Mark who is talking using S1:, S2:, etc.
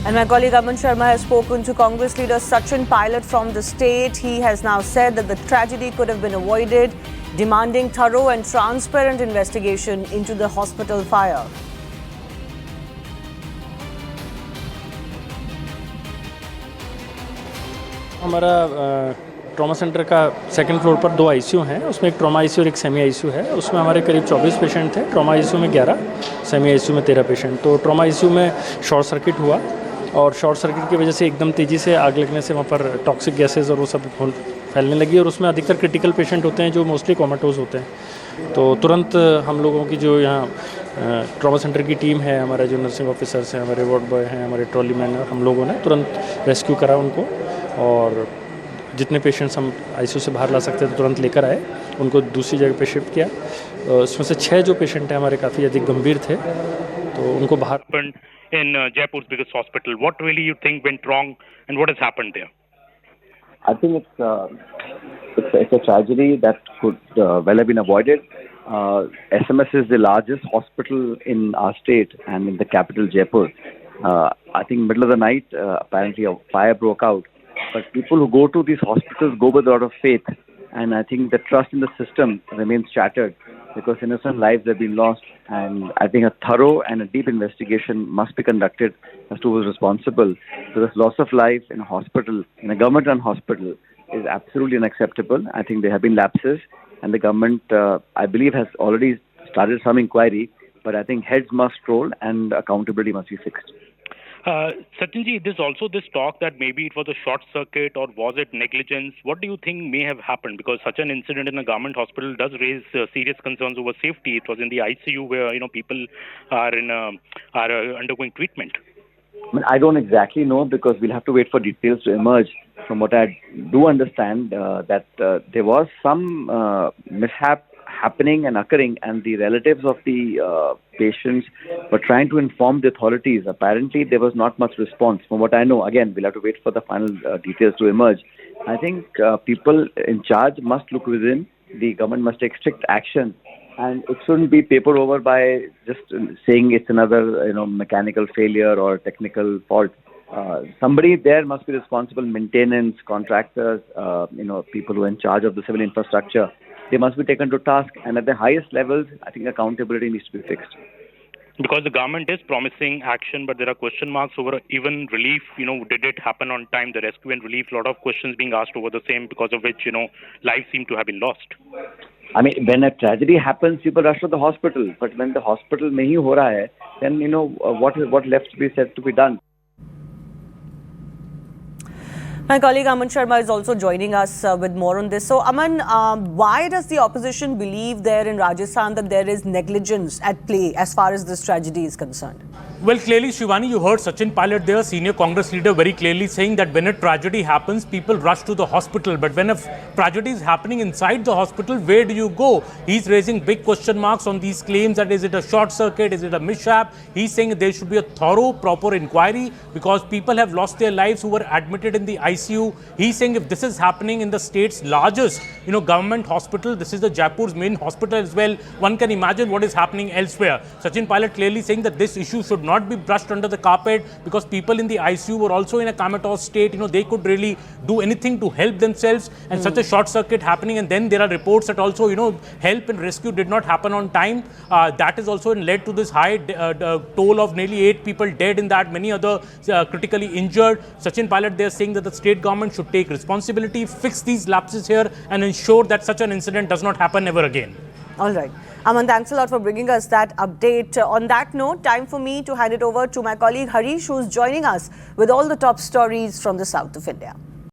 S1: And my colleague Aman Sharma has spoken to Congress leader Sachin Pilot from the state. He has now said that the tragedy could have been avoided, demanding thorough and transparent investigation into the hospital fire.
S2: हमारा trauma centre का second floor पर 2 ICU हैं, उसमें एक trauma ICU और एक semi ICU है। उसमें हमारे करीब 24 पेशेंट थे। ट्रॉमा आईसीयू में 11, सेमी आईसीयू में 13 पेशेंट। तो ट्रॉमा आईसीयू में शॉर्ट सर्किट हुआ और शॉर्ट सर्किट की वजह से एकदम तेज़ी से आग लगने से वहाँ पर टॉक्सिक गैसेज और वो सब फैलने लगी और उसमें अधिकतर क्रिटिकल पेशेंट होते हैं जो मोस्टली कोमाटोज होते हैं। तो तुरंत हम लोगों की जो यहाँ ट्रॉमा सेंटर की टीम है, हमारे जो नर्सिंग ऑफिसर्स हैं, हमारे वार्ड बॉय हैं, हमारे ट्रॉली मैन हैं, हम लोगों ने तुरंत रेस्क्यू करा उनको और जितने पेशेंट्स हम आईसीयू से बाहर ला सकते थे तुरंत लेकर आए, उनको दूसरी जगह पे शिफ्ट किया। उसमें से 6 जो पेशेंट हैं हमारे काफ़ी अधिक गंभीर थे, तो उनको बाहर।
S3: In Jaipur's biggest hospital, what really you think went wrong and what has happened there?
S4: I think it's a tragedy that could well have been avoided. SMS is the largest hospital in our state and in the capital Jaipur. I think middle of the night, apparently a fire broke out. But people who go to these hospitals go with a lot of faith, and I think the trust in the system remains shattered because innocent lives have been lost. And I think a thorough and a deep investigation must be conducted as to who was responsible. Because loss of life in a hospital, in a government-run hospital, is absolutely unacceptable. I think there have been lapses, and the government, I believe, has already started some inquiry. But I think heads must roll and accountability must be fixed.
S3: Sachinji, there's also this talk that maybe it was a short circuit or was it negligence? What do you think may have happened? Because such an incident in a government hospital does raise serious concerns over safety. It was in the ICU where people are undergoing treatment.
S4: I mean, I don't exactly know because we'll have to wait for details to emerge. From what I do understand, that there was some mishap happening and occurring, and the relatives of the patients were trying to inform the authorities. Apparently, there was not much response. From what I know, again, we'll have to wait for the final details to emerge. I think people in charge must look within. The government must take strict action, and it shouldn't be papered over by just saying it's another mechanical failure or technical fault. Somebody there must be responsible. Maintenance, contractors, people who are in charge of the civil infrastructure. They must be taken to task, and at the highest levels, I think accountability needs to be fixed.
S3: Because the government is promising action, but there are question marks over even relief. Did it happen on time? The rescue and relief, a lot of questions being asked over the same, because of which, lives seem to have been lost.
S4: I mean, when a tragedy happens, people rush to the hospital. But when the hospital mein hi ho raha hai, then, what left to be said to be done?
S1: My colleague Aman Sharma is also joining us with more on this. So, Aman, why does the opposition believe there in Rajasthan that there is negligence at play as far as this tragedy is concerned?
S5: Well, clearly, Shivani, you heard Sachin Pilot there, senior Congress leader, very clearly saying that when a tragedy happens, people rush to the hospital. But when a tragedy is happening inside the hospital, where do you go? He's raising big question marks on these claims that is it a short circuit, is it a mishap? He's saying there should be a thorough, proper inquiry because people have lost their lives who were admitted in the ICU. He's saying if this is happening in the state's largest, government hospital, this is the Jaipur's main hospital as well, one can imagine what is happening elsewhere. Sachin Pilot clearly saying that this issue should not be brushed under the carpet because people in the ICU were also in a comatose state. They could really do anything to help themselves, and such a short circuit happening, and then there are reports that also help and rescue did not happen on time. That is also led to this high toll of nearly 8 people dead in that, many other critically injured. Sachin Pilot, they are saying that the state government should take responsibility, fix these lapses here, and ensure that such an incident does not happen ever again.
S1: All right. Aman, thanks a lot for bringing us that update. On that note, time for me to hand it over to my colleague Harish, who's joining us with all the top stories from the south of India.